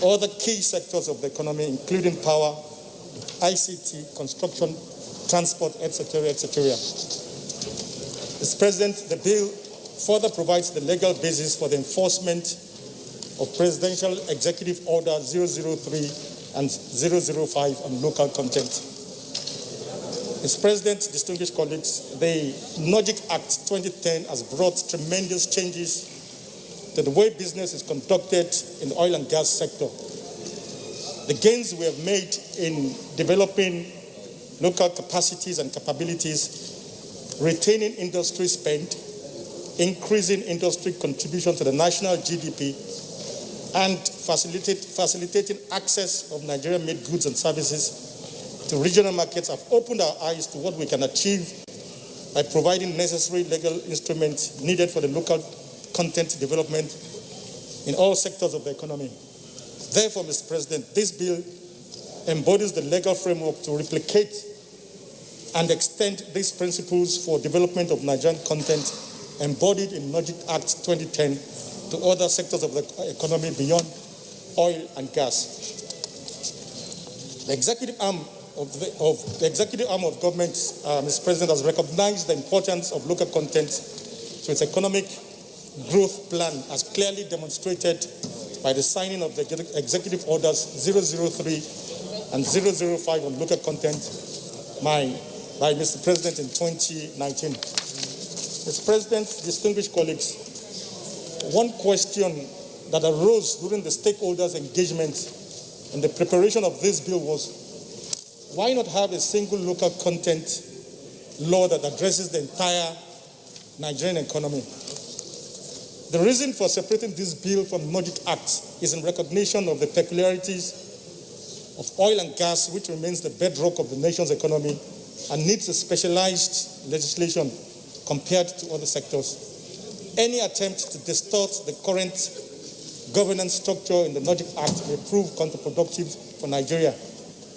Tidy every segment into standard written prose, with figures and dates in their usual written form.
other key sectors of the economy, including power, ICT, construction, transport, etc., etc. Mr. President, the bill further provides the legal basis for the enforcement of Presidential Executive Order 003 and 005 on local content. Mr. President, distinguished colleagues, the NOGIC Act 2010 has brought tremendous changes to the way business is conducted in the oil and gas sector. The gains we have made in developing local capacities and capabilities, retaining industry spend, increasing industry contribution to the national GDP, and facilitating access of Nigerian-made goods and services to regional markets have opened our eyes to what we can achieve by providing necessary legal instruments needed for the local content development in all sectors of the economy. Therefore, Mr. President, this bill embodies the legal framework to replicate and extend these principles for development of Nigerian content embodied in NOGIC Act 2010 to other sectors of the economy beyond oil and gas. The executive arm of government, Mr. President, has recognized the importance of local content to its economic growth plan, as clearly demonstrated by the signing of the Executive Orders 003 and 005 on local content by Mr. President in 2019. Mr. President, distinguished colleagues, one question that arose during the stakeholders' engagement in the preparation of this bill was, why not have a single local content law that addresses the entire Nigerian economy? The reason for separating this bill from the NOGIC Act is in recognition of the peculiarities of oil and gas, which remains the bedrock of the nation's economy and needs a specialized legislation compared to other sectors. Any attempt to distort the current governance structure in the NOGIC Act may prove counterproductive for Nigeria,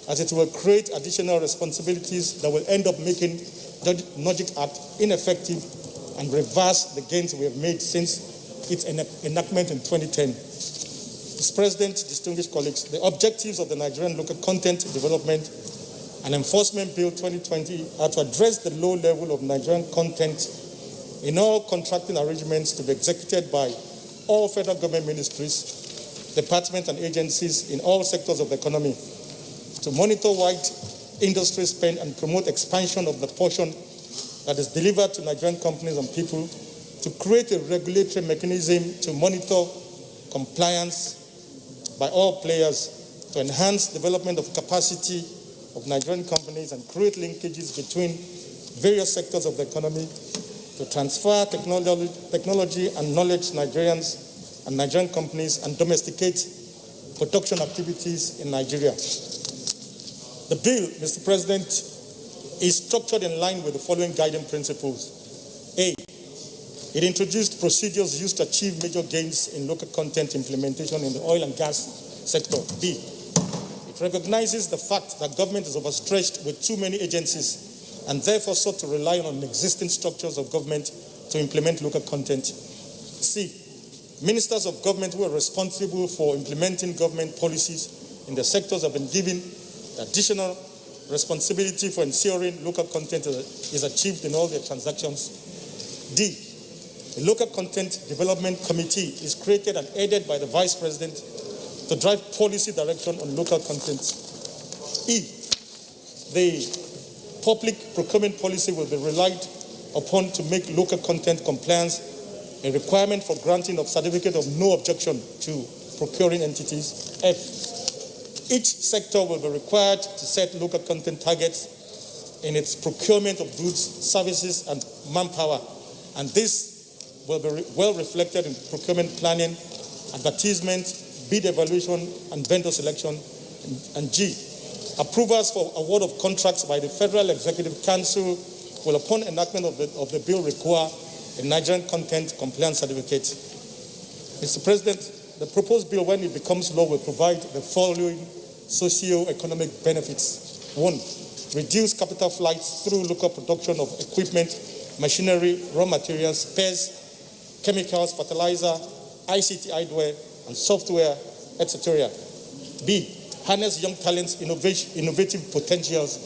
as it will create additional responsibilities that will end up making the NOGIC Act ineffective and reverse the gains we have made since its enactment in 2010. Mr. President, distinguished colleagues, the objectives of the Nigerian Local Content Development and Enforcement Bill 2020 are to address the low level of Nigerian content in all contracting arrangements to be executed by all federal government ministries, departments and agencies in all sectors of the economy, to monitor wide industry spend and promote expansion of the portion that is delivered to Nigerian companies and people, to create a regulatory mechanism to monitor compliance by all players, to enhance development of capacity of Nigerian companies and create linkages between various sectors of the economy, to transfer technology and knowledge to Nigerians and Nigerian companies and domesticate production activities in Nigeria. The bill, Mr. President, is structured in line with the following guiding principles. A, it introduced procedures used to achieve major gains in local content implementation in the oil and gas sector. B, it recognizes the fact that government is overstretched with too many agencies and therefore sought to rely on existing structures of government to implement local content. C, ministers of government who are responsible for implementing government policies in the sectors have been given additional responsibility for ensuring local content is achieved in all their transactions. D, a local content development committee is created and headed by the Vice President to drive policy direction on local content. E, the public procurement policy will be relied upon to make local content compliance a requirement for granting of certificate of no objection to procuring entities. F, each sector will be required to set local content targets in its procurement of goods, services, and manpower, and this will be well reflected in procurement planning, advertisement, bid evaluation, and vendor selection. And G, approvals for award of contracts by the Federal Executive Council will, upon enactment of the bill, require a Nigerian content compliance certificate. Mr. President, the proposed bill, when it becomes law, will provide the following socio-economic benefits. 1, reduce capital flights through local production of equipment, machinery, raw materials, spares, chemicals, fertilizer, ICT hardware, and software, etc. B, harness young talents' innovative potentials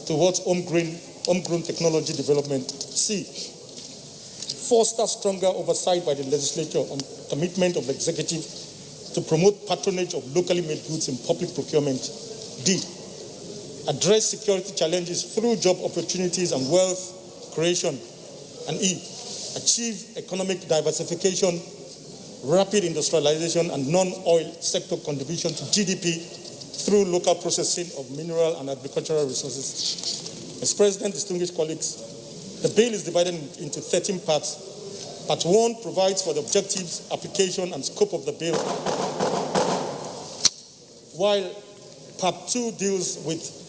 towards homegrown technology development. C, foster stronger oversight by the legislature on commitment of the executive to promote patronage of locally made goods in public procurement. D, address security challenges through job opportunities and wealth creation. And E, achieve economic diversification, rapid industrialization, and non-oil sector contribution to GDP through local processing of mineral and agricultural resources. Mr. President, distinguished colleagues, the bill is divided into 13 parts. Part 1 provides for the objectives, application, and scope of the bill, while Part 2 deals with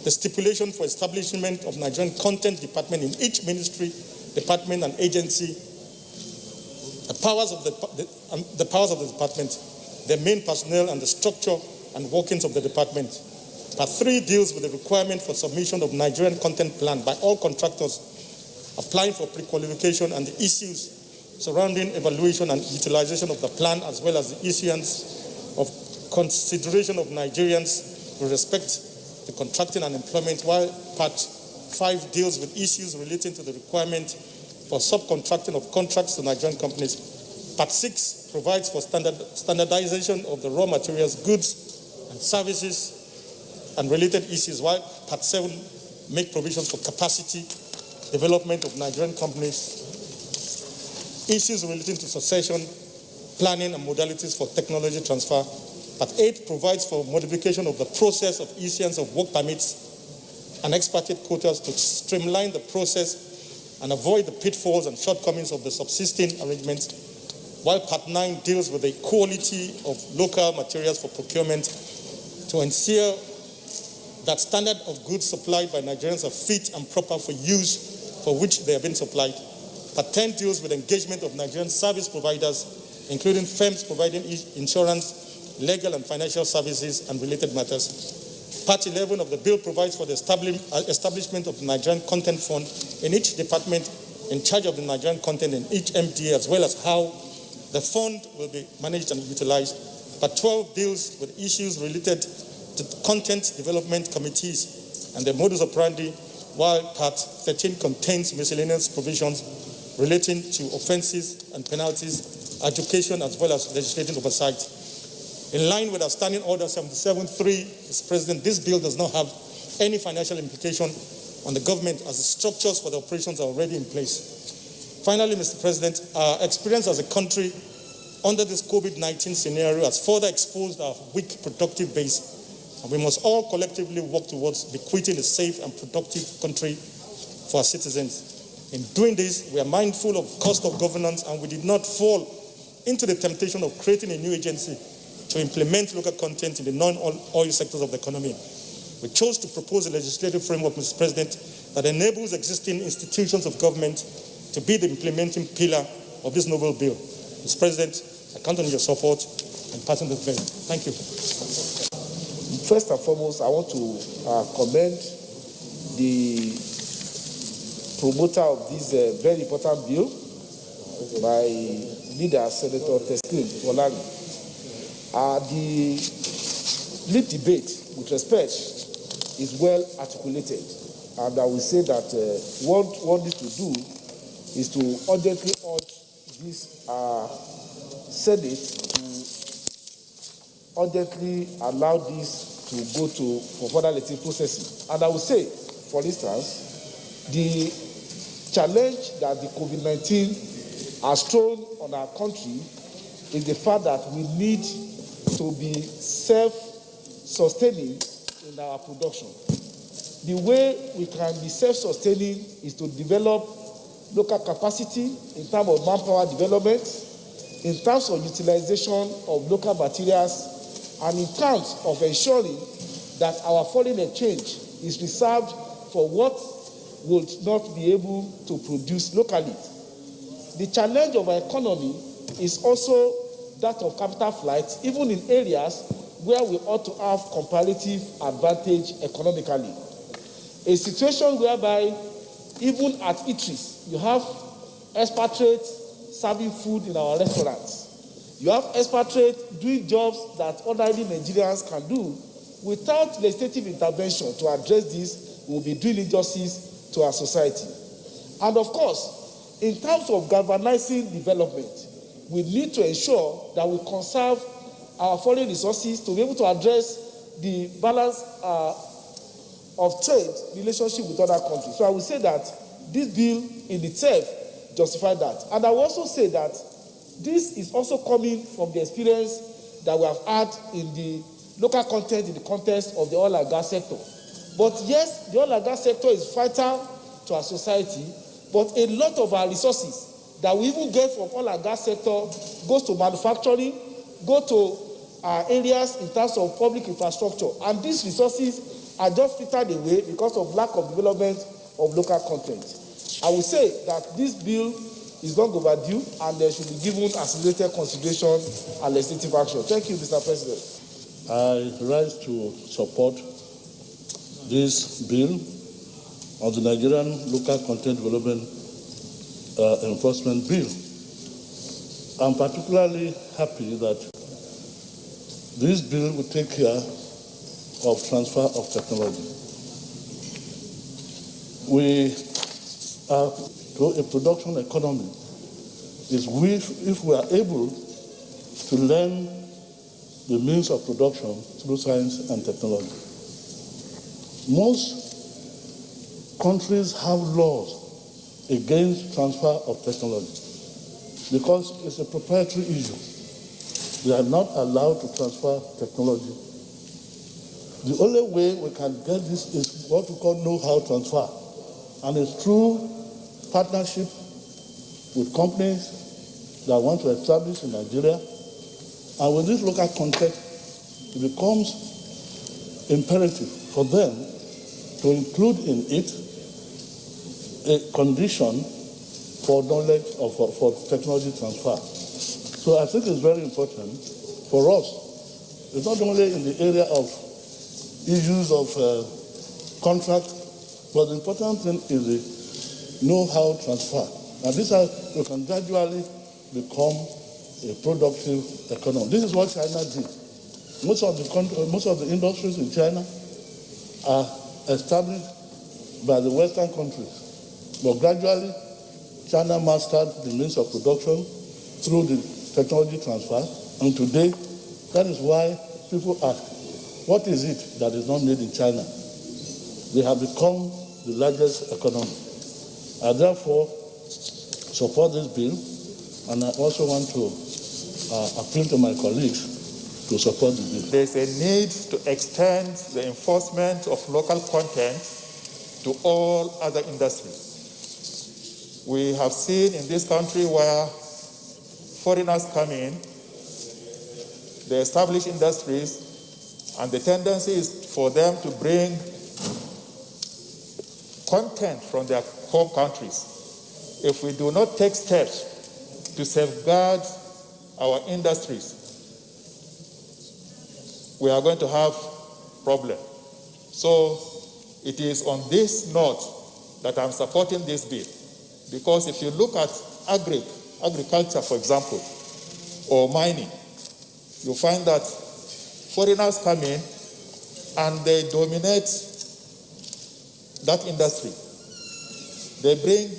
the stipulation for establishment of Nigerian content department in each ministry, department, and agency, the powers of the department, their main personnel, and the structure and workings of the department. Part 3 deals with the requirement for submission of Nigerian content plan by all contractors applying for pre-qualification and the issues surrounding evaluation and utilization of the plan, as well as the issuance of consideration of Nigerians with respect to contracting and employment, while Part 5 deals with issues relating to the requirement for subcontracting of contracts to Nigerian companies. Part 6 provides for standardization of the raw materials, goods, and services and related issues, while Part 7 make provisions for capacity development of Nigerian companies, issues relating to succession, planning, and modalities for technology transfer. Part 8 provides for modification of the process of issuance of work permits and expatriate quotas to streamline the process and avoid the pitfalls and shortcomings of the subsisting arrangements, while Part 9 deals with the quality of local materials for procurement to ensure that standard of goods supplied by Nigerians are fit and proper for use for which they have been supplied. Part 10 deals with engagement of Nigerian service providers, including firms providing insurance, legal and financial services, and related matters. Part 11 of the bill provides for the establishment of the Nigerian Content Fund in each department in charge of the Nigerian content in each MTA, as well as how the fund will be managed and utilized. Part 12 deals with issues related to content development committees and their modus operandi, while Part 13 contains miscellaneous provisions relating to offenses and penalties, education, as well as legislative oversight. In line with our Standing Order 77.3, Mr. President, this bill does not have any financial implication on the government, as the structures for the operations are already in place. Finally, Mr. President, our experience as a country under this COVID-19 scenario has further exposed our weak productive base, and we must all collectively work towards bequeathing a safe and productive country for our citizens. In doing this, we are mindful of cost of governance, and we did not fall into the temptation of creating a new agency to implement local content in the non-oil sectors of the economy. We chose to propose a legislative framework, Mr. President, that enables existing institutions of government to be the implementing pillar of this novel bill. Mr. President, I count on your support and passing the bill. Thank you. First and foremost, I want to commend the promoter of this very important bill, my leader, Senator Teslim Folani. The lead debate, with respect, is well articulated, and I will say that what one needs to do is to urgently urge this Senate to urgently allow this to go for further legislative processing. And I will say, for instance, the challenge that the COVID-19 has thrown on our country is the fact that we need to be self-sustaining in our production. The way we can be self-sustaining is to develop local capacity in terms of manpower development, in terms of utilization of local materials, and in terms of ensuring that our foreign exchange is reserved for what would not be able to produce locally. The challenge of our economy is also that of capital flight, even in areas where we ought to have comparative advantage economically. A situation whereby even at eateries, you have expatriates serving food in our restaurants. You have expatriates doing jobs that ordinary Nigerians can do. Without legislative intervention to address this, we will be doing injustice to our society. And of course, in terms of galvanizing development, we need to ensure that we conserve our foreign resources to be able to address the balance of trade relationship with other countries. So I will say that this bill in itself justifies that. And I will also say that this is also coming from the experience that we have had in the local content in the context of the oil and gas sector. But yes, the oil and gas sector is vital to our society, but a lot of our resources that we even get from oil and gas sector goes to manufacturing, go to areas in terms of public infrastructure. And these resources are just filtered away because of lack of development of local content. I will say that this bill is long overdue and there should be given accelerated consideration and legislative action. Thank you, Mr. President. I rise to support this bill on the Nigerian Local Content Development Enforcement Bill. I'm particularly happy that this bill will take care of transfer of technology. We are to a production economy is if we are able to learn the means of production through science and technology. Most countries have laws against transfer of technology because it's a proprietary issue. They are not allowed to transfer technology. The only way we can get this is what we call know-how transfer, and it's through partnership with companies that want to establish in Nigeria. And with this local context, it becomes imperative for them to include in it a condition for knowledge or for technology transfer. So I think it's very important for us. It's not only in the area of issues of contract, but the important thing is the know-how transfer. And this is how we can gradually become a productive economy. This is what China did. Most of the industries in China are established by the Western countries. But gradually, China mastered the means of production through the technology transfer. And today, that is why people ask, what is it that is not made in China? They have become the largest economy. I therefore support this bill, and I also want to appeal to my colleagues to support the bill. There's a need to extend the enforcement of local content to all other industries. We have seen in this country where foreigners come in, they establish industries, and the tendency is for them to bring content from their home countries. If we do not take steps to safeguard our industries, we are going to have problems. So it is on this note that I'm supporting this bill, because if you look at agriculture, for example, or mining, you find that foreigners come in and they dominate that industry. They bring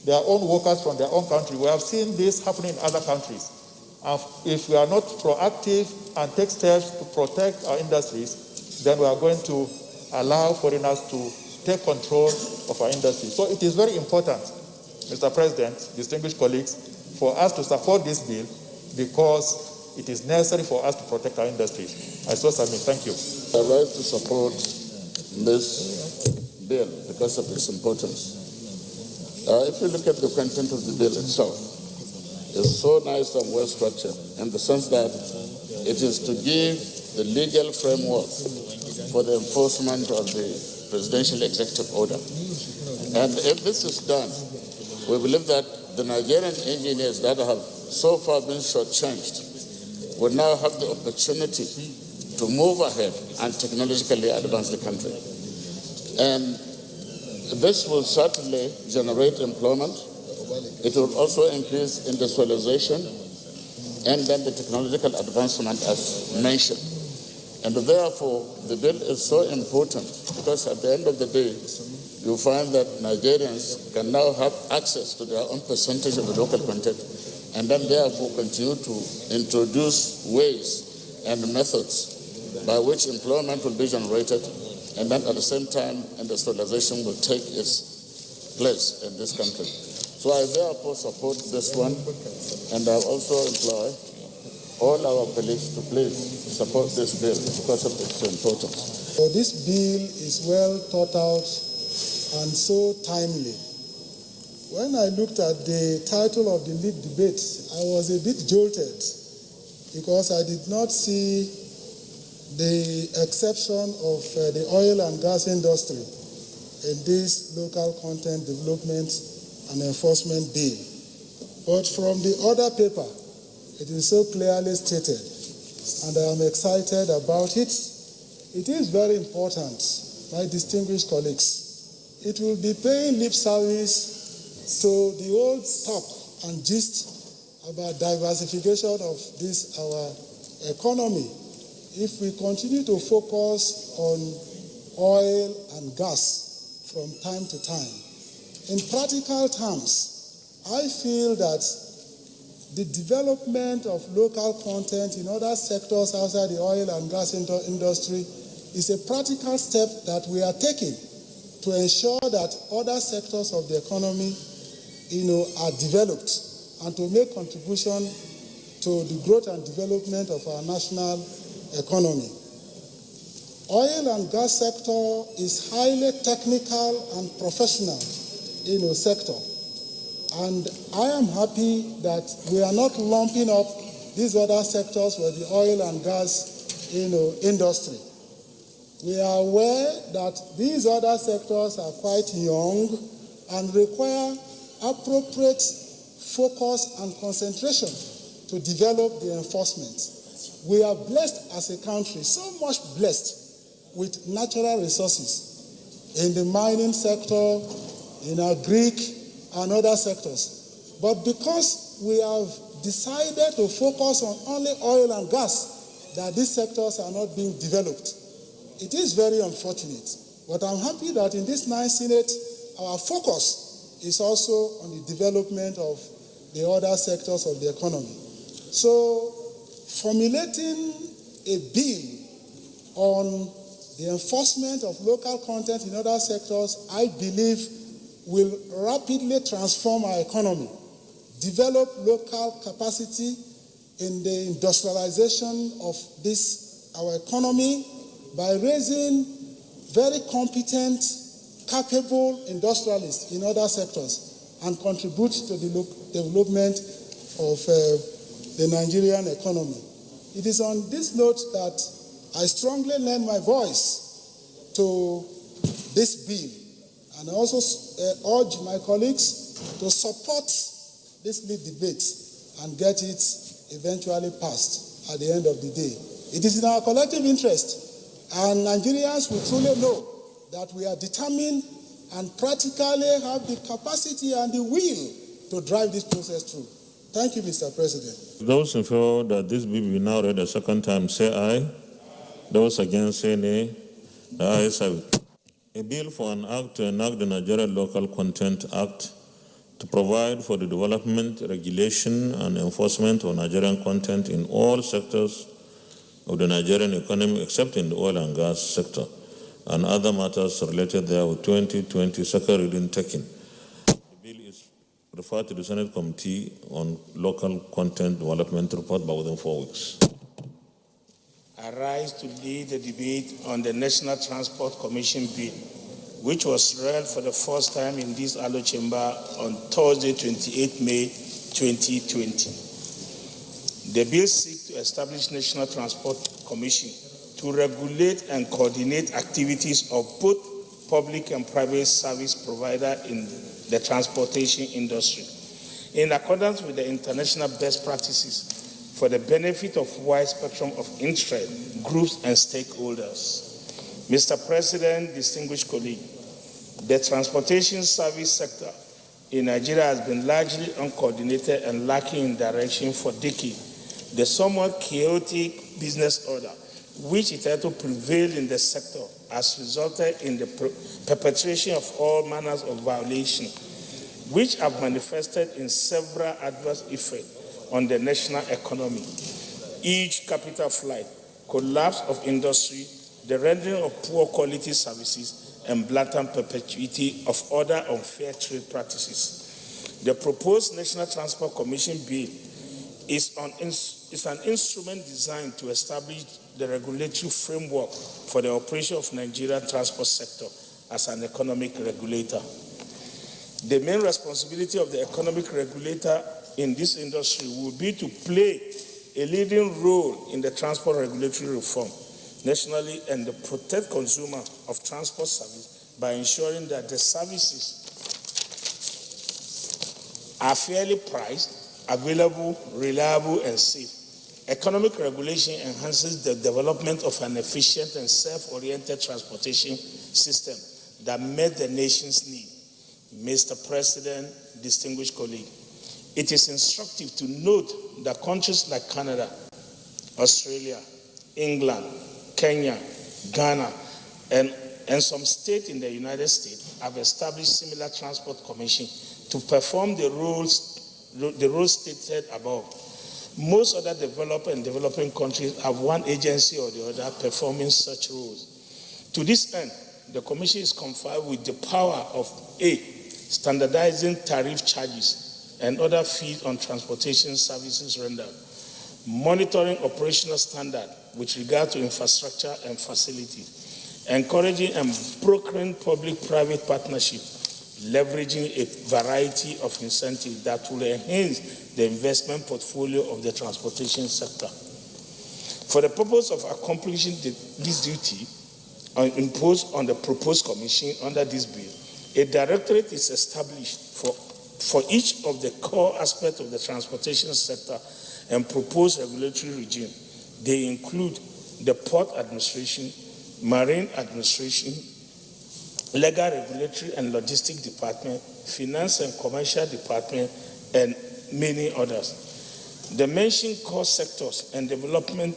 their own workers from their own country. We have seen this happening in other countries. And if we are not proactive and take steps to protect our industries, then we are going to allow foreigners to take control of our industry. So it is very important, Mr. President, distinguished colleagues, for us to support this bill because it is necessary for us to protect our industries. I so submit. Thank you. I rise to support this bill because of its importance. If you look at the content of the bill itself, it's so nice and well structured in the sense that it is to give the legal framework for the enforcement of the presidential executive order. And if this is done, we believe that the Nigerian engineers that have so far been shortchanged will now have the opportunity to move ahead and technologically advance the country. And this will certainly generate employment. It will also increase industrialization, and then the technological advancement as mentioned. And therefore, the bill is so important because at the end of the day, you find that Nigerians can now have access to their own percentage of the local content, and then therefore continue to introduce ways and methods by which employment will be generated, and then at the same time industrialization will take its place in this country. So I therefore support this one, and I also employ all our colleagues to please support this bill because of its importance. So this bill is well thought out and so timely. When I looked at the title of the lead debate, I was a bit jolted because I did not see the exception of the oil and gas industry in this local content development and enforcement bill. But from the other paper, it is so clearly stated, and I am excited about it. It is very important, my distinguished colleagues. It will be paying lip service to the old talk and gist about diversification of this, our economy. If we continue to focus on oil and gas from time to time. In practical terms, I feel that the development of local content in other sectors outside the oil and gas industry is a practical step that we are taking to ensure that other sectors of the economy, are developed and to make contribution to the growth and development of our national economy. Oil and gas sector is highly technical and professional, sector. And I am happy that we are not lumping up these other sectors with the oil and gas, industry. We are aware that these other sectors are quite young and require appropriate focus and concentration to develop the enforcement. We are blessed as a country, so much blessed with natural resources in the mining sector, in agric, and other sectors. But because we have decided to focus on only oil and gas, that these sectors are not being developed. It is very unfortunate. But I'm happy that in this ninth Senate, our focus is also on the development of the other sectors of the economy. So, formulating a bill on the enforcement of local content in other sectors, I believe, will rapidly transform our economy, develop local capacity in the industrialization of this, our economy, by raising very competent, capable industrialists in other sectors and contribute to the development of the Nigerian economy. It is on this note that I strongly lend my voice to this bill. And I also urge my colleagues to support this lead debate and get it eventually passed at the end of the day. It is in our collective interest, and Nigerians will truly know that we are determined and practically have the capacity and the will to drive this process through. Thank you, Mr. President. Those in favor that this bill be now read a second time, say aye. Those against, say nay. The ayes have it. A bill for an act to enact the Nigerian Local Content Act to provide for the development, regulation, and enforcement of Nigerian content in all sectors of the Nigerian economy except in the oil and gas sector, and other matters related there with 2020 second reading taken. The bill is referred to the Senate Committee on Local Content Development report by within 4 weeks. I rise to lead the debate on the National Transport Commission bill, which was read for the first time in this Alo chamber on Thursday, 28 May 2020. The bill seeks to establish National Transport Commission to regulate and coordinate activities of both public and private service providers in the transportation industry, in accordance with the international best practices for the benefit of a wide spectrum of interest, groups, and stakeholders. Mr. President, distinguished colleagues, the transportation service sector in Nigeria has been largely uncoordinated and lacking in direction for decades, the somewhat chaotic business order which hitherto prevailed in the sector has resulted in the perpetration of all manners of violation, which have manifested in several adverse effects on the national economy. Huge capital flight, collapse of industry, the rendering of poor quality services, and blatant perpetuity of other unfair trade practices. The proposed National Transport Commission Bill is an instrument designed to establish the regulatory framework for the operation of Nigerian transport sector as an economic regulator. The main responsibility of the economic regulator in this industry will be to play a leading role in the transport regulatory reform nationally and to protect consumers of transport service by ensuring that the services are fairly priced, available, reliable, and safe. Economic regulation enhances the development of an efficient and self-oriented transportation system that met the nation's need. Mr. President, distinguished colleagues, it is instructive to note that countries like Canada, Australia, England, Kenya, Ghana, and some states in the United States have established similar transport commissions to perform the roles stated above. Most other developed and developing countries have one agency or the other performing such roles. To this end, the Commission is conferred with the power of A, standardizing tariff charges and other fees on transportation services rendered, monitoring operational standards with regard to infrastructure and facilities, encouraging and brokering public-private partnerships, leveraging a variety of incentives that will enhance the investment portfolio of the transportation sector. For the purpose of accomplishing this duty imposed on the proposed commission under this bill, a directorate is established for each of the core aspects of the transportation sector and proposed regulatory regime. They include the Port Administration, Marine Administration, Legal, Regulatory and Logistic Department, Finance and Commercial Department, and many others. The mentioned core sectors and development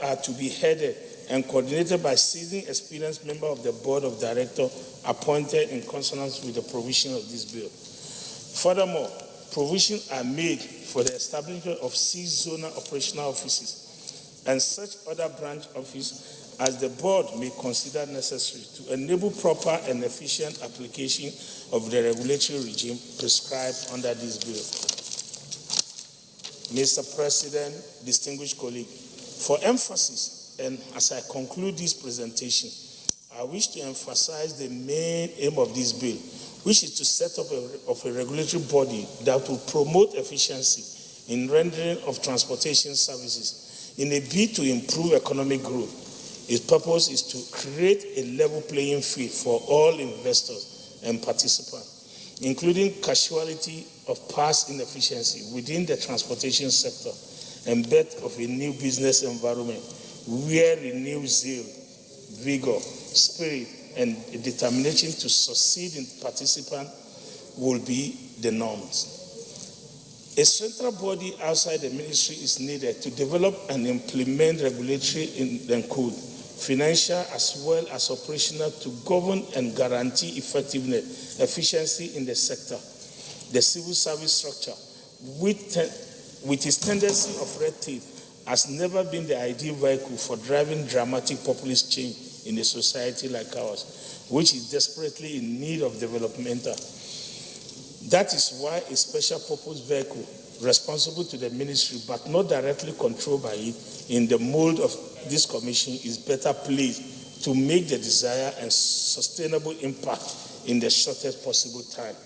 are to be headed and coordinated by seasoned, experienced members of the Board of Directors appointed in consonance with the provision of this bill. Furthermore, provisions are made for the establishment of 6 zonal operational offices and such other branch offices as the board may consider necessary to enable proper and efficient application of the regulatory regime prescribed under this bill. Mr. President, distinguished colleagues, for emphasis, and as I conclude this presentation, I wish to emphasize the main aim of this bill, which is to set up a regulatory body that will promote efficiency in rendering of transportation services in a bid to improve economic growth. Its purpose is to create a level playing field for all investors and participants, including casualty of past inefficiency within the transportation sector and birth of a new business environment where renewed zeal, vigor, spirit, and determination to succeed in participants will be the norms. A central body outside the ministry is needed to develop and implement regulatory and code, financial as well as operational, to govern and guarantee effectiveness, efficiency in the sector. The civil service structure, with its tendency of red tape, has never been the ideal vehicle for driving dramatic populist change in a society like ours, which is desperately in need of developmental. That is why a special purpose vehicle responsible to the ministry but not directly controlled by it in the mold of this commission is better placed to make the desired and sustainable impact in the shortest possible time.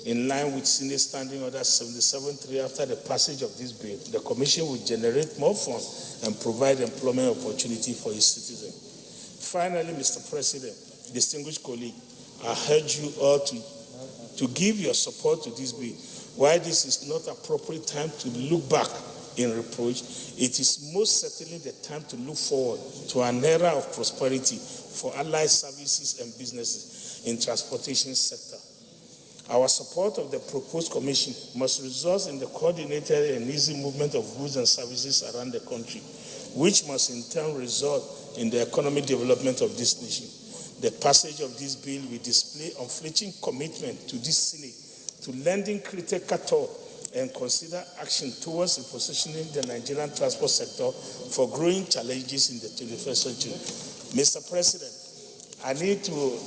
In line with Senate Standing Order 77.3, after the passage of this bill, the commission will generate more funds and provide employment opportunity for its citizens. Finally, Mr. President, distinguished colleagues, I urge you all to give your support to this bill. While this is not appropriate time to look back in reproach, it is most certainly the time to look forward to an era of prosperity for allied services and businesses in transportation sector. Our support of the proposed commission must result in the coordinated and easy movement of goods and services around the country, which must in turn result in the economic development of this nation. The passage of this bill will display unflinching commitment to this Senate to lending critical thought and consider action towards repositioning the Nigerian transport sector for growing challenges in the 21st century. Mr. President, I need to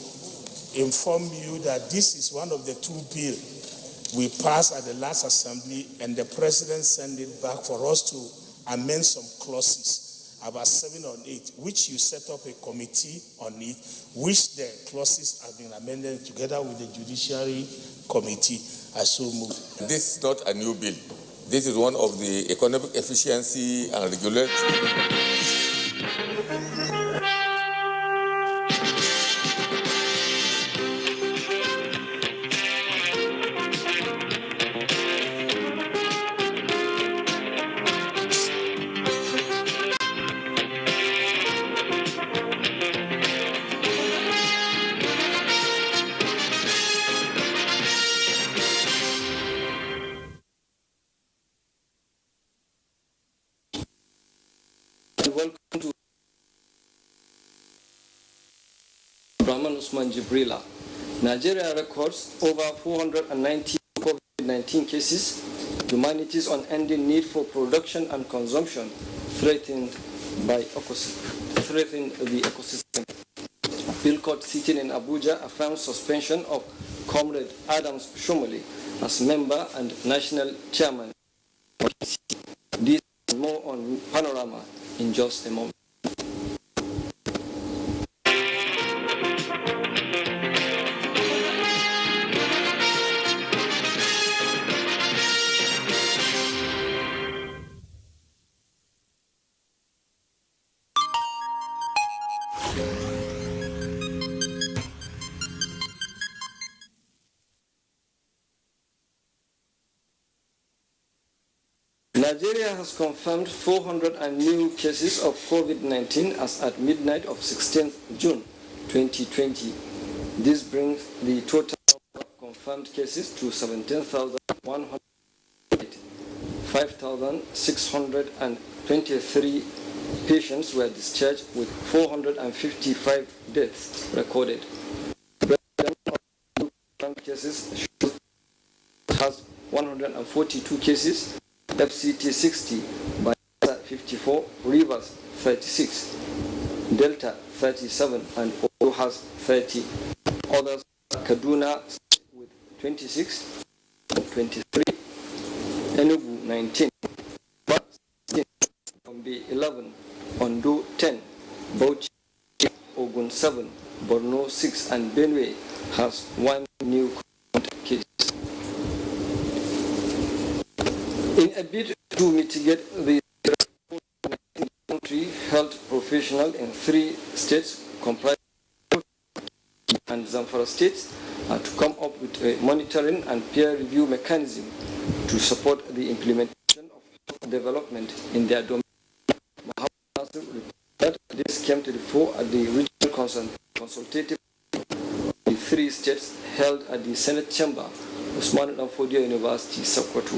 inform you that this is one of the two bills we passed at the last assembly, and the President sent it back for us to amend some clauses, about 7 or 8, which you set up a committee on it, which the clauses have been amended together with the Judiciary Committee. I so move. This is not a new bill. This is one of the economic efficiency and regulatory. Nigeria records over 490 COVID-19 cases. Humanities on ending need for production and consumption threatened the ecosystem. Bill court sitting in Abuja affirms suspension of Comrade Adams Shomole as member and national chairman. This and more on Panorama in just a moment. Nigeria has confirmed 400 new cases of COVID-19 as at midnight of 16th June 2020. This brings the total number of confirmed cases to 17,100. 5,623 patients were discharged with 455 deaths recorded. The breakdown of cases has 142 cases. FCT 60, Bayelsa 54, Rivers 36, Delta 37, and Oyo has 30. Others, Kaduna with 26, 23, Enugu 19, Gombe 11, Ondo 10, Bauchi, Ogun 7, Borno 6, and Benue has 1 new case. In a bid to mitigate the country, health professionals in 3 states comprising and Zamfara states are to come up with a monitoring and peer review mechanism to support the implementation of health development in their domain. This came to the fore at the regional consultative of the 3 states held at the Senate Chamber, Usman Danfodio University, Sokoto.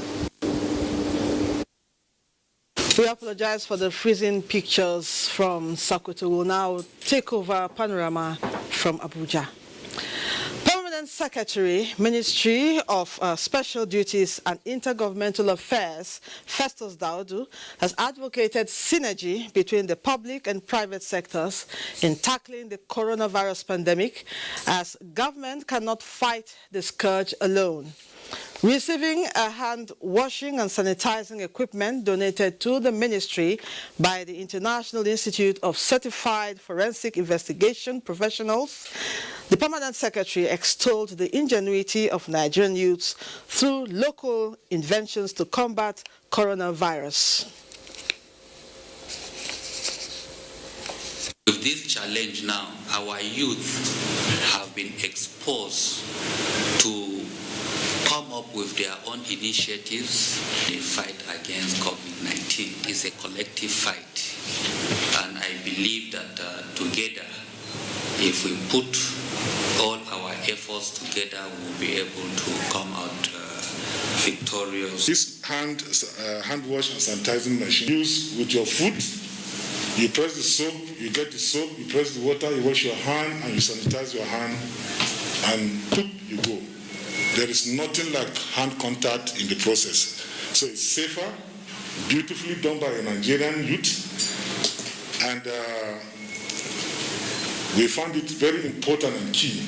We apologize for the freezing pictures from Sokoto. We'll now take over Panorama from Abuja. Permanent Secretary, Ministry of Special Duties and Intergovernmental Affairs, Festus Daudu, has advocated synergy between the public and private sectors in tackling the coronavirus pandemic, as government cannot fight the scourge alone. Receiving a hand washing and sanitizing equipment donated to the ministry by the International Institute of Certified Forensic Investigation Professionals, the Permanent Secretary extolled the ingenuity of Nigerian youths through local inventions to combat coronavirus. With this challenge now, our youth have been exposed to come up with their own initiatives in the fight against COVID-19. It's a collective fight, and I believe that together, if we put all our efforts together will be able to come out victorious. This hand wash and sanitizing machine, use with your foot. You press the soap, you get the soap, you press the water, you wash your hand, and you sanitize your hand, and poof, you go. There is nothing like hand contact in the process. So it's safer, beautifully done by a Nigerian youth, and we found it very important and key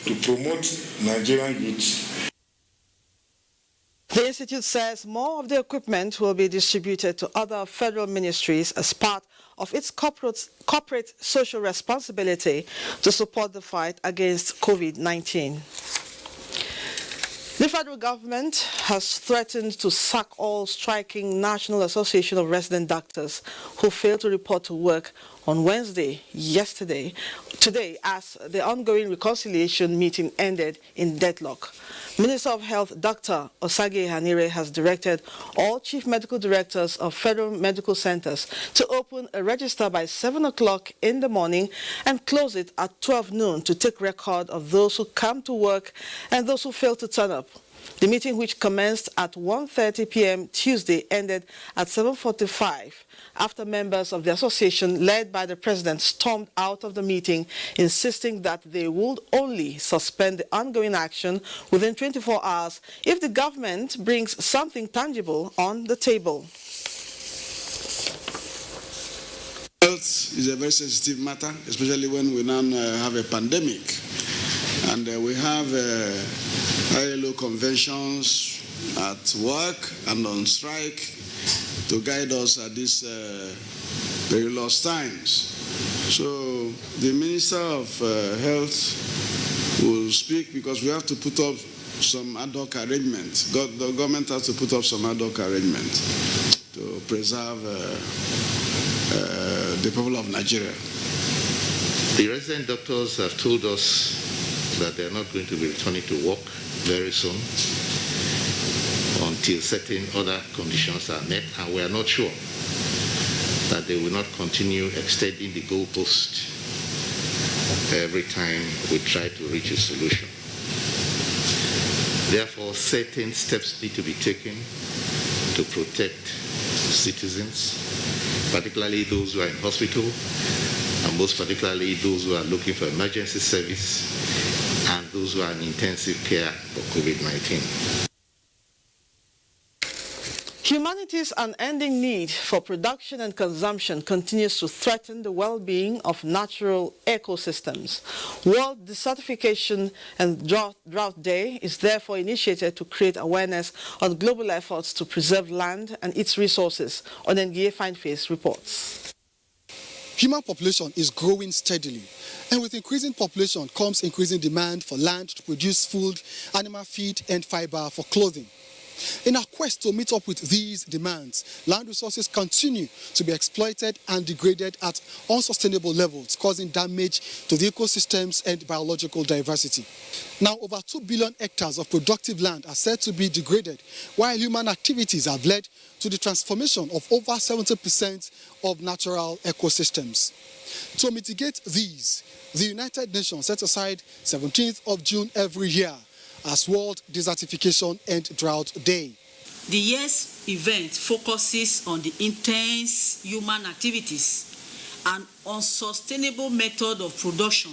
to promote Nigerian youth. The Institute says more of the equipment will be distributed to other federal ministries as part of its corporate social responsibility to support the fight against COVID-19. The federal government has threatened to sack all striking National Association of Resident Doctors who failed to report to work on today, as the ongoing reconciliation meeting ended in deadlock. Minister of Health Dr. Osage Hanire has directed all chief medical directors of federal medical centers to open a register by 7 o'clock in the morning and close it at 12 noon to take record of those who come to work and those who fail to turn up. The meeting, which commenced at 1:30 p.m. Tuesday, ended at 7:45 after members of the association, led by the president, stormed out of the meeting, insisting that they would only suspend the ongoing action within 24 hours if the government brings something tangible on the table. Health is a very sensitive matter, especially when we now have a pandemic. And we have ILO conventions at work and on strike to guide us at these perilous times. So the Minister of Health will speak because we have to put up some ad hoc arrangements. The government has to put up some ad hoc arrangements to preserve the people of Nigeria. The resident doctors have told us that they are not going to be returning to work very soon until certain other conditions are met, and we are not sure that they will not continue extending the goalpost every time we try to reach a solution. Therefore, certain steps need to be taken to protect citizens, particularly those who are in hospital, and most particularly those who are looking for emergency service and those who are in intensive care for COVID-19. Humanity's unending need for production and consumption continues to threaten the well-being of natural ecosystems. World Desertification and Drought Day is therefore initiated to create awareness on global efforts to preserve land and its resources. NTA Fineface reports. Human population is growing steadily, and with increasing population comes increasing demand for land to produce food, animal feed, and fiber for clothing. In our quest to meet up with these demands, land resources continue to be exploited and degraded at unsustainable levels, causing damage to the ecosystems and biological diversity. Now, over 2 billion hectares of productive land are said to be degraded, while human activities have led to the transformation of over 70% of natural ecosystems. To mitigate these, the United Nations set aside 17th of June every year as World Desertification and Drought Day. The year's event focuses on the intense human activities and unsustainable method of production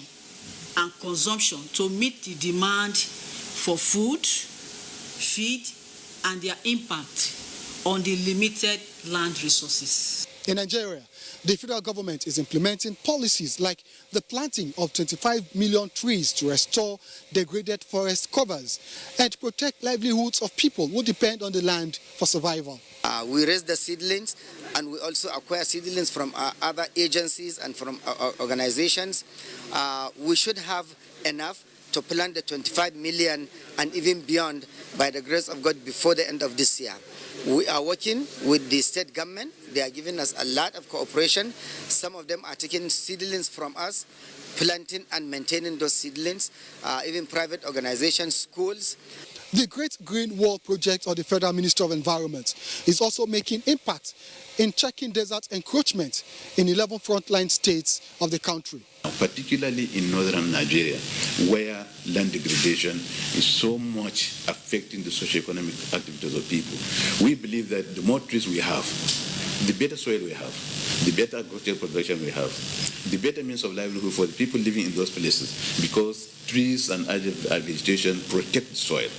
and consumption to meet the demand for food, feed, and their impact on the limited land resources. In Nigeria, the federal government is implementing policies like the planting of 25 million trees to restore degraded forest covers and protect livelihoods of people who depend on the land for survival. We raise the seedlings, and we also acquire seedlings from other agencies and from organizations. We should have enough to plant the 25 million and even beyond by the grace of God before the end of this year. We are working with the state government. They are giving us a lot of cooperation. Some of them are taking seedlings from us, planting and maintaining those seedlings, even private organizations, schools. The Great Green Wall project of the Federal Ministry of Environment is also making impact in checking desert encroachment in 11 frontline states of the country. Particularly in northern Nigeria, where land degradation is so much affecting the socio-economic activities of people. We believe that the more trees we have, the better soil we have, the better agricultural production we have, the better means of livelihood for the people living in those places, because trees and other vegetation protect the soil.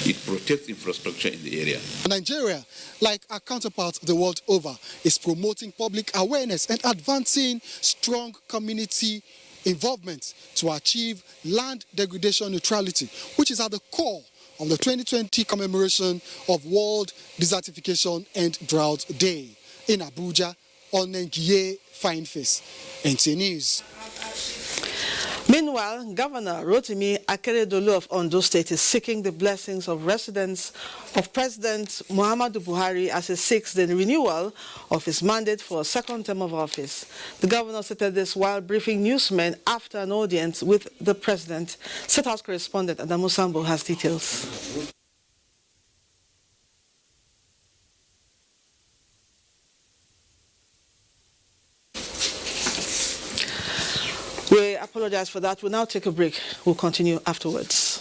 It protects infrastructure in the area. Nigeria, like our counterparts the world over, is promoting public awareness and advancing strong community involvement to achieve land degradation neutrality, which is at the core of the 2020 commemoration of World Desertification and Drought Day in Abuja on NTA Fine Face. NTA News. Meanwhile, Governor Rotimi Akeredolu of Ondo State is seeking the blessings of residents of President Muhammadu Buhari as he seeks the renewal of his mandate for a second term of office. The governor stated this while briefing newsmen after an audience with the president. State House correspondent Adamu Sambo has details. We apologize for that. We'll now take a break. We'll continue afterwards.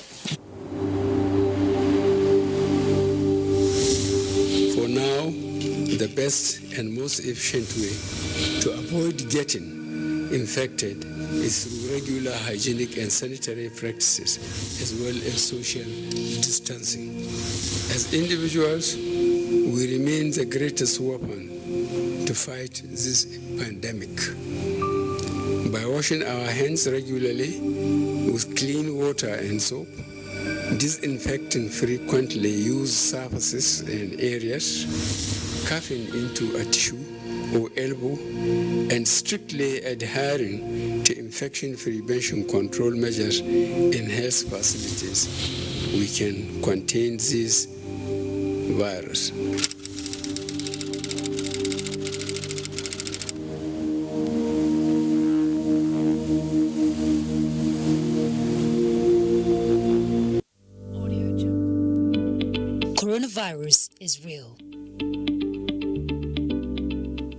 For now, the best and most efficient way to avoid getting infected is through regular hygienic and sanitary practices, as well as social distancing. As individuals, we remain the greatest weapon to fight this pandemic. By washing our hands regularly with clean water and soap, disinfecting frequently used surfaces and areas, coughing into a tissue or elbow, and strictly adhering to infection prevention control measures in health facilities, we can contain this virus. Coronavirus is real.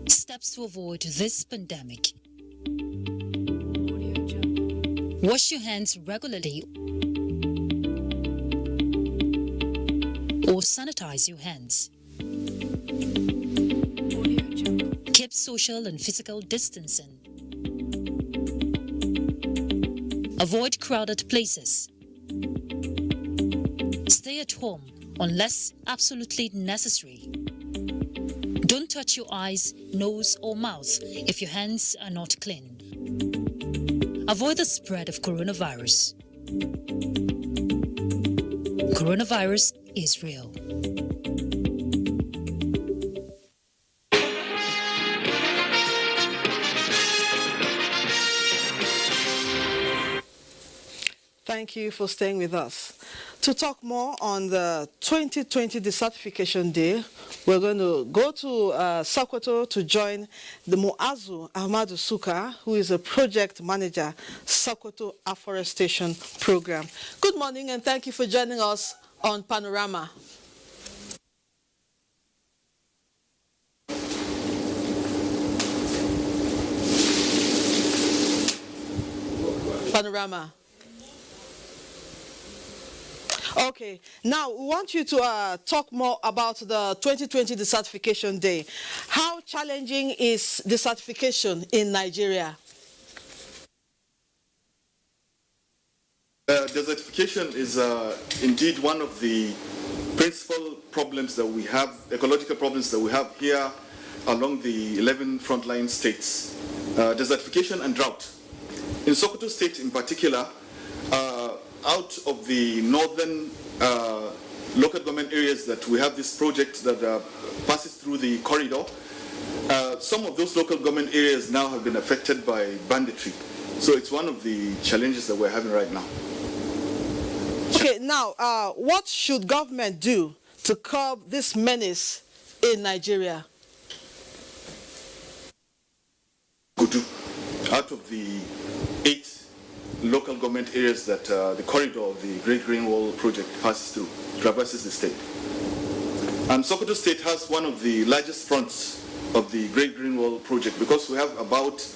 Steps to avoid this pandemic. Wash your hands regularly or sanitize your hands. Keep social and physical distancing. Avoid crowded places. Stay at home unless absolutely necessary. Don't touch your eyes, nose, or mouth if your hands are not clean. Avoid the spread of coronavirus. Coronavirus is real. Thank you for staying with us. To talk more on the 2020 Desertification Day, we're going to go to Sokoto to join the Muazu Ahmadu Suka, who is a project manager, Sokoto Afforestation Program. Good morning and thank you for joining us on Panorama. Panorama. Okay, now we want you to talk more about the 2020 Desertification Day. How challenging is desertification in Nigeria? Desertification is indeed one of the principal problems that we have, ecological problems that we have here along the 11 frontline states. Desertification and drought. In Sokoto State in particular, out of the northern local government areas that we have this project that passes through the corridor, some of those local government areas now have been affected by banditry. So it's one of the challenges that we're having right now. Okay, now, what should government do to curb this menace in Nigeria? Could do. Out of the 8 local government areas that the corridor of the Great Green Wall project passes through, traverses the state. And Sokoto State has one of the largest fronts of the Great Green Wall project because we have about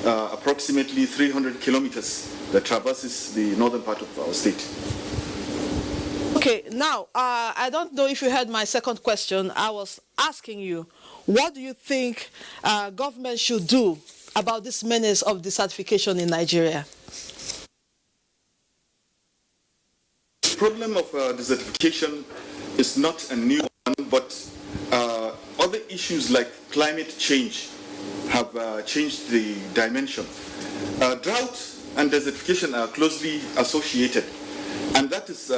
approximately approximately 300 kilometers that traverses the northern part of our state. Okay, now, I don't know if you heard my second question. I was asking you, what do you think government should do about this menace of desertification in Nigeria? The problem of desertification is not a new one, but other issues like climate change have changed the dimension. Drought and desertification are closely associated, and that is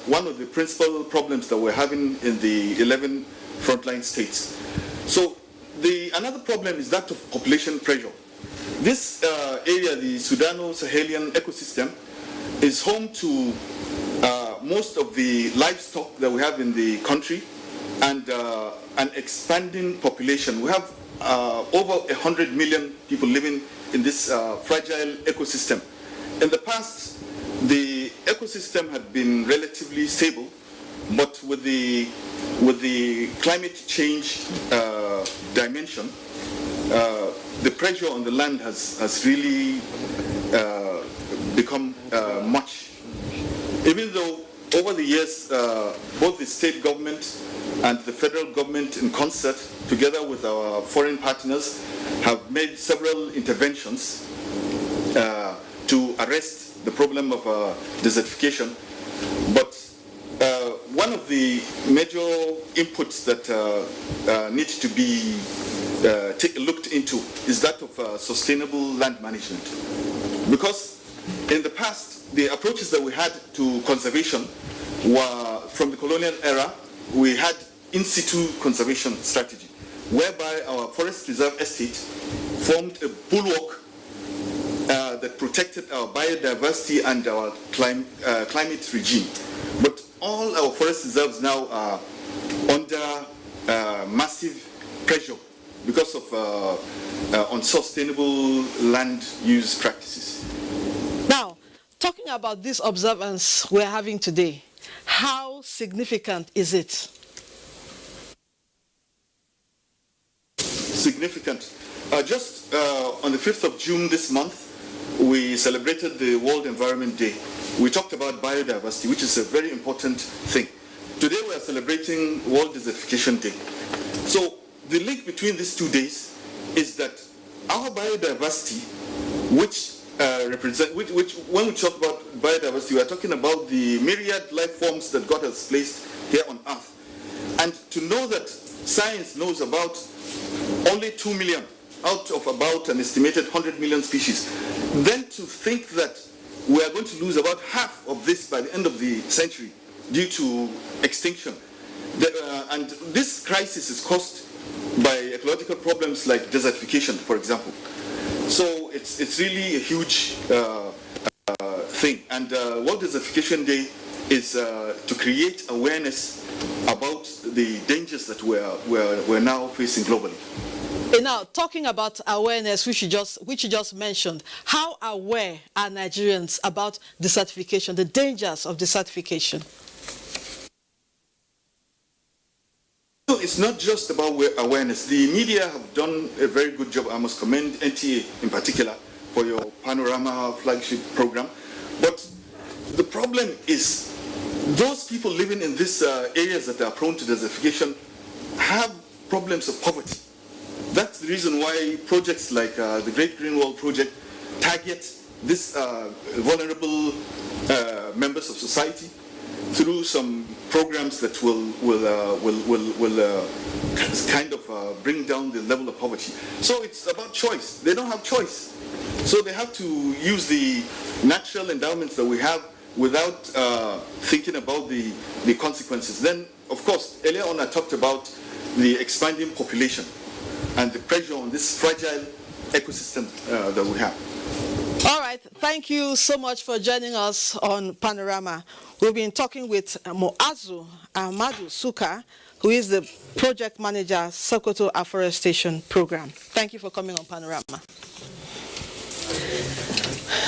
one of the principal problems that we're having in the 11 frontline states. So another problem is that of population pressure. This area, the Sudano-Sahelian ecosystem, is home to most of the livestock that we have in the country and an expanding population. We have over 100 million people living in this fragile ecosystem. In the past, the ecosystem had been relatively stable, but with the climate change dimension, the pressure on the land has really become much. Even though over the years, both the state government and the federal government in concert, together with our foreign partners, have made several interventions to arrest the problem of desertification. But one of the major inputs that need to be looked into is that of sustainable land management. Because in the past, the approaches that we had to conservation were from the colonial era. We had in situ conservation strategy, whereby our forest reserve estate formed a bulwark that protected our biodiversity and our climate regime. But all our forest reserves now are under massive pressure because of unsustainable land use practices. Now, talking about this observance we're having today, how significant is it? Significant. Just on the 5th of June this month, we celebrated the World Environment Day. We talked about biodiversity, which is a very important thing. Today we are celebrating World Desertification Day. So the link between these 2 days is that our biodiversity, which when we talk about biodiversity, we are talking about the myriad life forms that God has placed here on earth. And to know that science knows about only 2 million out of about an estimated 100 million species, then to think that we are going to lose about half of this by the end of the century due to extinction. And this crisis is caused by ecological problems like desertification, for example. So it's really a huge thing. And World Desertification Day is to create awareness about the dangers that we're now facing globally. Now, talking about awareness, which you just mentioned, how aware are Nigerians about desertification, the dangers of desertification? It's not just about awareness. The media have done a very good job. I must commend NTA in particular for your Panorama flagship program. But the problem is those people living in these areas that are prone to desertification have problems of poverty. That's the reason why projects like the Great Green Wall Project target these vulnerable members of society through some programs that will kind of bring down the level of poverty. So it's about choice. They don't have choice. So they have to use the natural endowments that we have without thinking about the consequences. Then, of course, earlier on I talked about the expanding population and the pressure on this fragile ecosystem that we have. All right, thank you so much for joining us on Panorama. We've been talking with Moazu Ahmadu Suka, who is the project manager, Sokoto Afforestation Program. Thank you for coming on Panorama.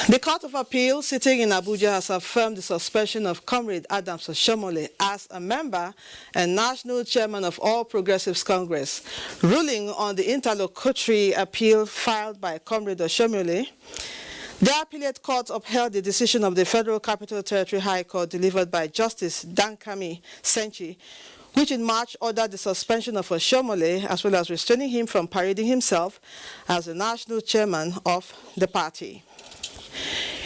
The Court of Appeal sitting in Abuja has affirmed the suspension of Comrade Adams OSHIOMHOLE as a member and national chairman of All Progressives Congress, ruling on the interlocutory appeal filed by Comrade OSHIOMHOLE. The appellate court upheld the decision of the Federal Capital Territory High Court delivered by Justice Dankami Senchi, which in March ordered the suspension of OSHIOMHOLE as well as restraining him from parading himself as the national chairman of the party.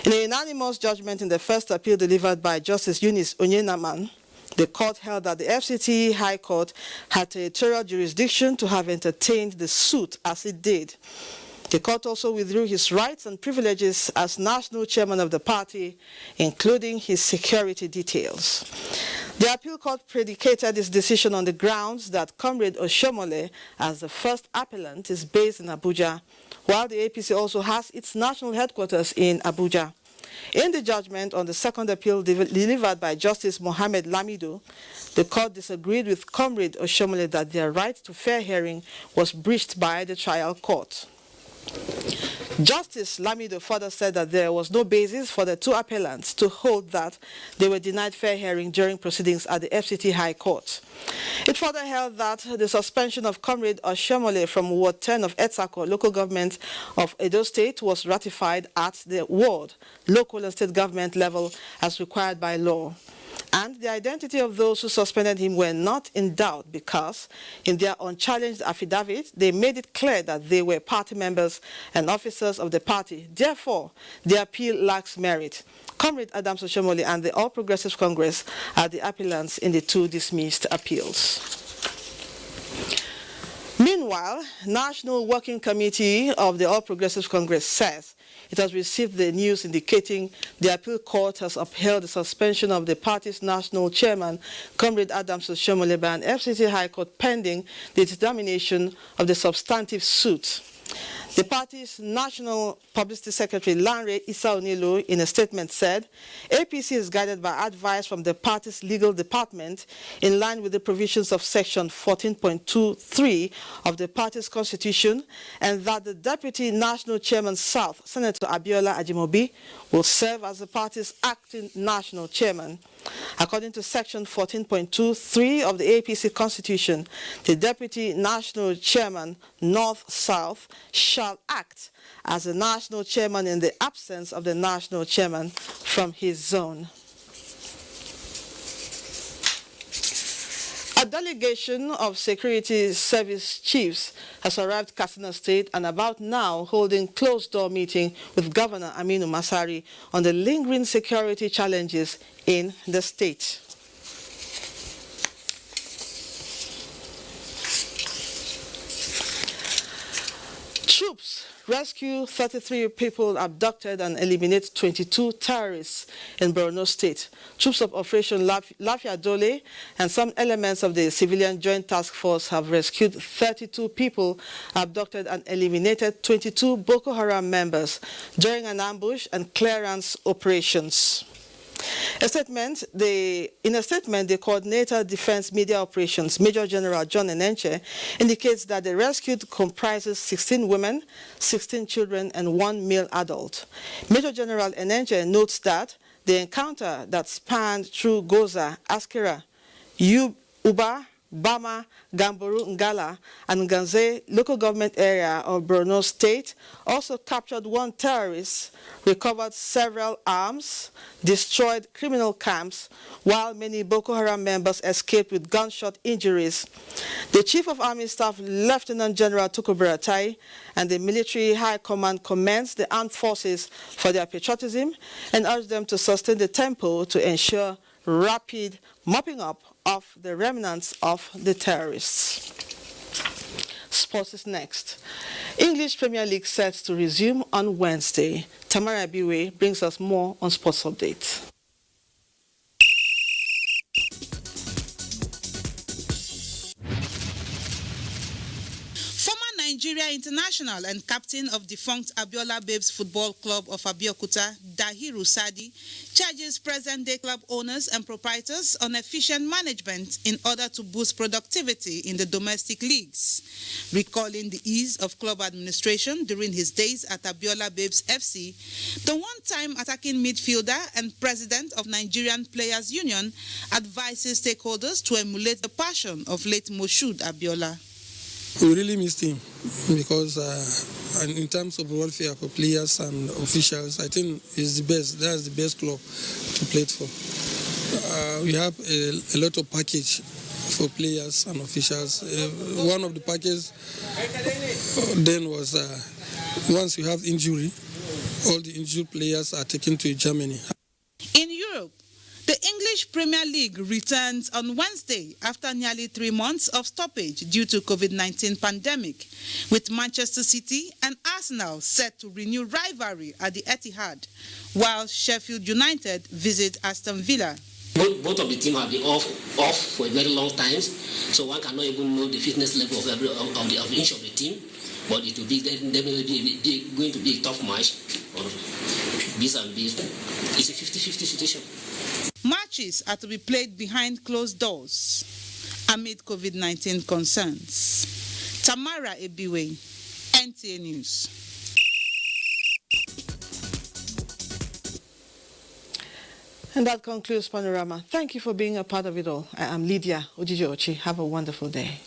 In a unanimous judgment in the first appeal delivered by Justice Eunice Onyenaman, the court held that the FCT High Court had territorial jurisdiction to have entertained the suit as it did. The court also withdrew his rights and privileges as national chairman of the party, including his security details. The appeal court predicated its decision on the grounds that Comrade OSHIOMHOLE, as the first appellant, is based in Abuja, while the APC also has its national headquarters in Abuja. In the judgment on the second appeal delivered by Justice Mohammed Lamido, the court disagreed with Comrade OSHIOMHOLE that their right to fair hearing was breached by the trial court. Justice Lamido further said that there was no basis for the two appellants to hold that they were denied fair hearing during proceedings at the FCT High Court. It further held that the suspension of Comrade OSHIOMHOLE from Ward 10 of Etsako, local government of Edo State, was ratified at the ward, local and state government level as required by law. And the identity of those who suspended him were not in doubt because, in their unchallenged affidavit, they made it clear that they were party members and officers of the party. Therefore, the appeal lacks merit. Comrade Adams OSHIOMHOLE and the All Progressives Congress are the appellants in the two dismissed appeals. Meanwhile, National Working Committee of the All Progressives Congress says it has received the news indicating the appeal court has upheld the suspension of the party's national chairman, Comrade Adams OSHIOMHOLE, by an FCT High Court pending the determination of the substantive suit. The party's National Publicity Secretary, Lanre Issa Onilo, in a statement said, APC is guided by advice from the party's legal department in line with the provisions of Section 14.23 of the party's constitution, and that the Deputy National Chairman South, Senator Abiola Ajimobi, will serve as the party's acting national chairman. According to Section 14.23 of the APC Constitution, the Deputy National Chairman North-South shall act as the national chairman in the absence of the national chairman from his zone. A delegation of security service chiefs has arrived Katsina State and about now holding closed-door meeting with Governor Aminu Masari on the lingering security challenges in the state. Troops rescue 33 people abducted and eliminate 22 terrorists in Borno State. Troops of Operation Lafia Dole and some elements of the Civilian Joint Task Force have rescued 32 people abducted and eliminated 22 Boko Haram members during an ambush and clearance operations. In a statement, the Coordinator Defense Media Operations, Major General John Enenche, indicates that the rescued comprises 16 women, 16 children, and 1 male adult. Major General Enenche notes that the encounter that spanned through Goza, Askira, Uba, Bama, Gamboru, Ngala, and Ganze local government area of Borno State also captured 1 terrorist, recovered several arms, destroyed criminal camps, while many Boko Haram members escaped with gunshot injuries. The Chief of Army Staff, Lieutenant General Tukur Buratai, and the Military High Command commends the armed forces for their patriotism and urged them to sustain the tempo to ensure rapid mopping up of the remnants of the terrorists. Sports is next. English Premier League set to resume on Wednesday. Tamara Abiwe brings us more on sports updates. Nigeria international and captain of defunct Abiola Babes Football Club of Abeokuta, Dahiru Sadi, charges present-day club owners and proprietors on efficient management in order to boost productivity in the domestic leagues. Recalling the ease of club administration during his days at Abiola Babes FC, the one-time attacking midfielder and president of Nigerian Players Union advises stakeholders to emulate the passion of late Moshood Abiola. We really missed him because and in terms of welfare for players and officials, I think it's the best. That's the best club to play for. We have a lot of package for players and officials. One of the packages then was once you have injury, all the injured players are taken to Germany. In Europe, the English Premier League returns on Wednesday after nearly 3 months of stoppage due to COVID-19 pandemic, with Manchester City and Arsenal set to renew rivalry at the Etihad, while Sheffield United visit Aston Villa. Both of the teams have been off for a very long time, so one cannot even know the fitness level of each of the team. But it will be definitely going to be a tough match. Or this and this. It's a 50-50 situation. Matches are to be played behind closed doors amid COVID-19 concerns. Tamara Ebiwe, NTA News. And that concludes Panorama. Thank you for being a part of it all. I am Lydia Ojiji-Ochi. Have a wonderful day.